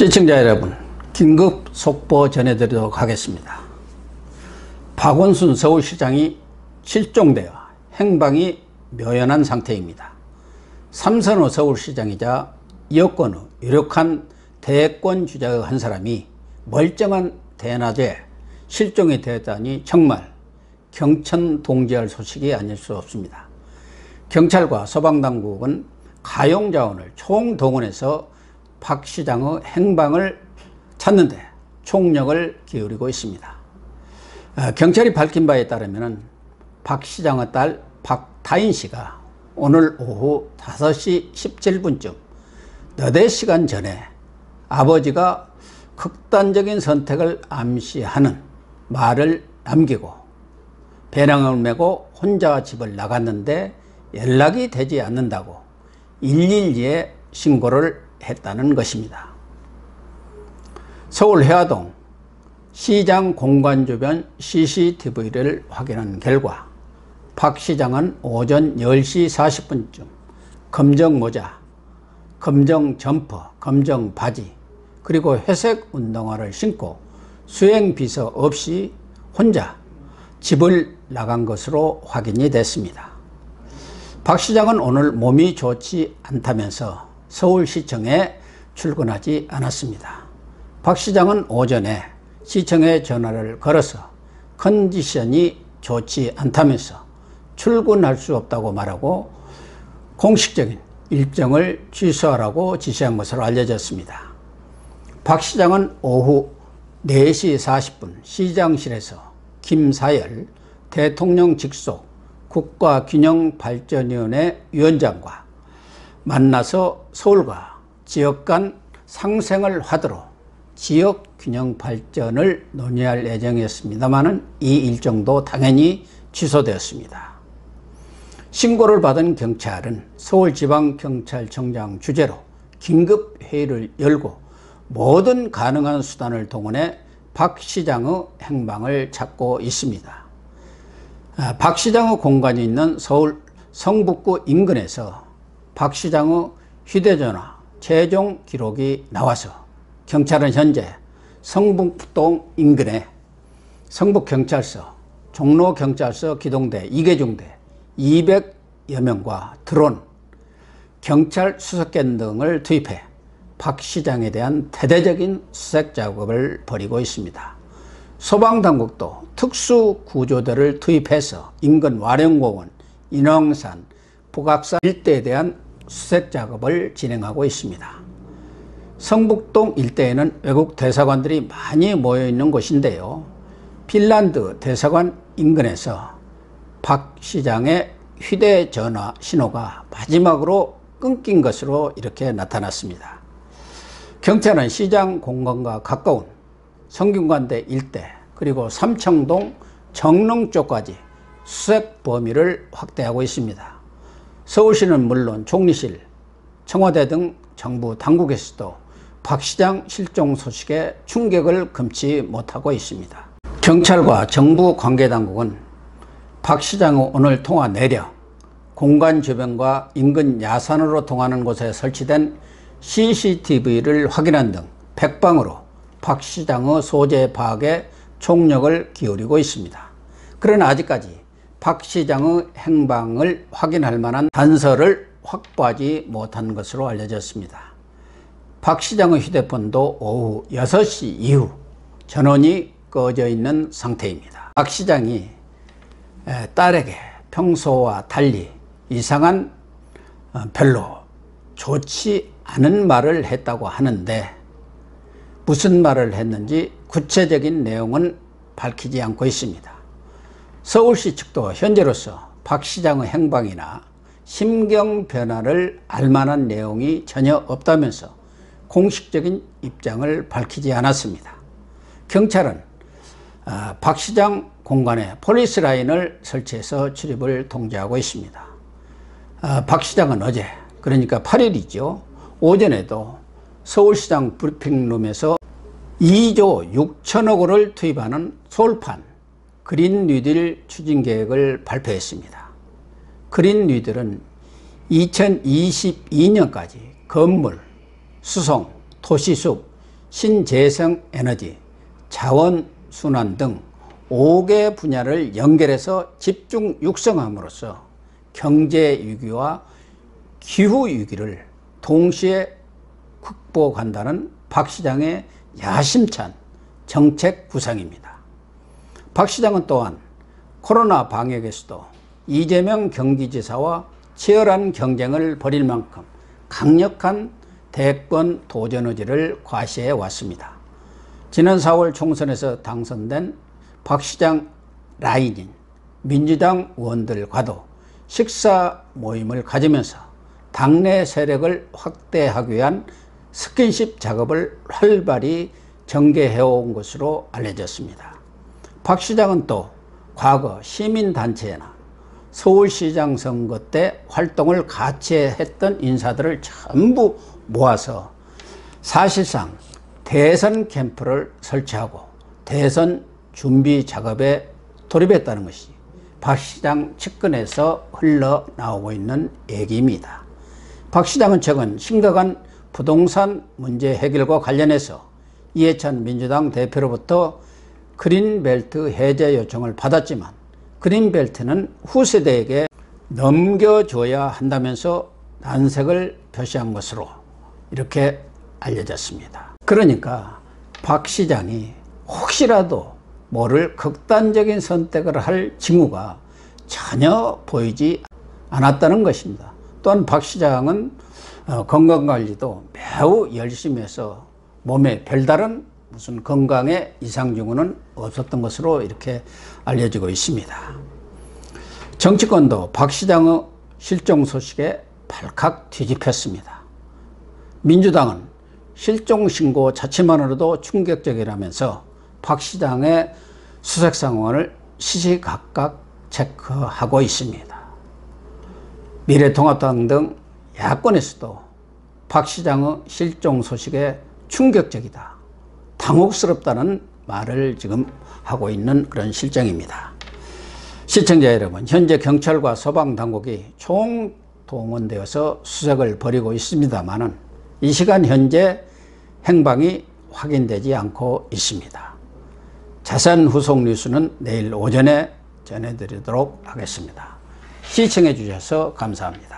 시청자 여러분, 긴급 속보 전해드리도록 하겠습니다. 박원순 서울시장이 실종되어 행방이 묘연한 상태입니다. 삼선호 서울시장이자 여권의 유력한 대권 주자의 한 사람이 멀쩡한 대낮에 실종이 되었다니 정말 경천동지할 소식이 아닐 수 없습니다. 경찰과 소방당국은 가용자원을 총동원해서 박 시장의 행방을 찾는 데 총력을 기울이고 있습니다. 경찰이 밝힌 바에 따르면 박 시장의 딸 박다인 씨가 오늘 오후 5시 17분쯤 너댓 시간 전에 아버지가 극단적인 선택을 암시하는 말을 남기고 배낭을 메고 혼자 집을 나갔는데 연락이 되지 않는다고 112에 신고를 했다는 것입니다. 서울 해화동 시장 공간 주변 CCTV를 확인한 결과 박 시장은 오전 10시 40분쯤 검정 모자, 검정 점퍼, 검정 바지 그리고 회색 운동화를 신고 수행 비서 없이 혼자 집을 나간 것으로 확인이 됐습니다. 박 시장은 오늘 몸이 좋지 않다면서 서울시청에 출근하지 않았습니다. 박 시장은 오전에 시청에 전화를 걸어서 컨디션이 좋지 않다면서 출근할 수 없다고 말하고 공식적인 일정을 취소하라고 지시한 것으로 알려졌습니다. 박 시장은 오후 4시 40분 시장실에서 김사열 대통령 직속 국가균형발전위원회 위원장과 만나서 서울과 지역 간 상생을 화두로 지역균형발전을 논의할 예정이었습니다만 이 일정도 당연히 취소되었습니다. 신고를 받은 경찰은 서울지방경찰청장 주재로 긴급회의를 열고 모든 가능한 수단을 동원해 박 시장의 행방을 찾고 있습니다. 박 시장의 공간이 있는 서울 성북구 인근에서 박 시장의 휴대전화 최종 기록이 나와서 경찰은 현재 성북동 인근에 성북경찰서, 종로경찰서 기동대, 이계중대 200여 명과 드론, 경찰 수색견 등을 투입해 박 시장에 대한 대대적인 수색 작업을 벌이고 있습니다. 소방당국도 특수구조대를 투입해서 인근 와룡공원, 인왕산, 북악산 일대에 대한 수색 작업을 진행하고 있습니다. 성북동 일대에는 외국 대사관들이 많이 모여 있는 곳인데요. 핀란드 대사관 인근에서 박 시장의 휴대전화 신호가 마지막으로 끊긴 것으로 이렇게 나타났습니다. 경찰은 시장 공간과 가까운 성균관대 일대 그리고 삼청동 정릉 쪽까지 수색 범위를 확대하고 있습니다. 서울시는 물론 총리실, 청와대 등 정부 당국에서도 박 시장 실종 소식에 충격을 금치 못하고 있습니다. 경찰과 정부 관계당국은 박 시장의 오늘 통화 내력, 공간 주변과 인근 야산으로 통하는 곳에 설치된 CCTV를 확인한 등 백방으로 박 시장의 소재 파악에 총력을 기울이고 있습니다. 그러나 아직까지 박 시장의 행방을 확인할 만한 단서를 확보하지 못한 것으로 알려졌습니다. 박 시장의 휴대폰도 오후 6시 이후 전원이 꺼져 있는 상태입니다. 박 시장이 딸에게 평소와 달리 이상한 별로 좋지 않은 말을 했다고 하는데 무슨 말을 했는지 구체적인 내용은 밝히지 않고 있습니다. 서울시 측도 현재로서 박 시장의 행방이나 심경 변화를 알만한 내용이 전혀 없다면서 공식적인 입장을 밝히지 않았습니다. 경찰은 박 시장 공간에 폴리스 라인을 설치해서 출입을 통제하고 있습니다. 박 시장은 어제, 그러니까 8일이죠. 오전에도 서울시장 브리핑룸에서 2조 6천억 원을 투입하는 서울판 그린 뉴딜 추진 계획을 발표했습니다. 그린 뉴딜은 2022년까지 건물, 수송, 도시숲, 신재생 에너지, 자원순환 등 5개 분야를 연결해서 집중 육성함으로써 경제 위기와 기후 위기를 동시에 극복한다는 박 시장의 야심찬 정책 구상입니다. 박 시장은 또한 코로나 방역에서도 이재명 경기지사와 치열한 경쟁을 벌일 만큼 강력한 대권 도전 의지를 과시해 왔습니다. 지난 4월 총선에서 당선된 박 시장 라인인 민주당 의원들과도 식사 모임을 가지면서 당내 세력을 확대하기 위한 스킨십 작업을 활발히 전개해온 것으로 알려졌습니다. 박 시장은 또 과거 시민단체나 서울시장 선거 때 활동을 같이 했던 인사들을 전부 모아서 사실상 대선 캠프를 설치하고 대선 준비 작업에 돌입했다는 것이 박 시장 측근에서 흘러나오고 있는 얘기입니다. 박 시장은 최근 심각한 부동산 문제 해결과 관련해서 이해찬 민주당 대표로부터 그린벨트 해제 요청을 받았지만 그린벨트는 후세대에게 넘겨줘야 한다면서 난색을 표시한 것으로 이렇게 알려졌습니다. 그러니까 박 시장이 혹시라도 모를 극단적인 선택을 할 징후가 전혀 보이지 않았다는 것입니다. 또한 박 시장은 건강관리도 매우 열심히 해서 몸에 별다른 무슨 건강에 이상 징후는 없었던 것으로 이렇게 알려지고 있습니다. 정치권도 박 시장의 실종 소식에 발칵 뒤집혔습니다. 민주당은 실종 신고 자체만으로도 충격적이라면서 박 시장의 수색 상황을 시시각각 체크하고 있습니다. 미래통합당 등 야권에서도 박 시장의 실종 소식에 충격적이다, 당혹스럽다는 말을 지금 하고 있는 그런 실정입니다. 시청자 여러분, 현재 경찰과 소방당국이 총동원되어서 수색을 벌이고 있습니다만은 이 시간 현재 행방이 확인되지 않고 있습니다. 자세한 후속 뉴스는 내일 오전에 전해드리도록 하겠습니다. 시청해 주셔서 감사합니다.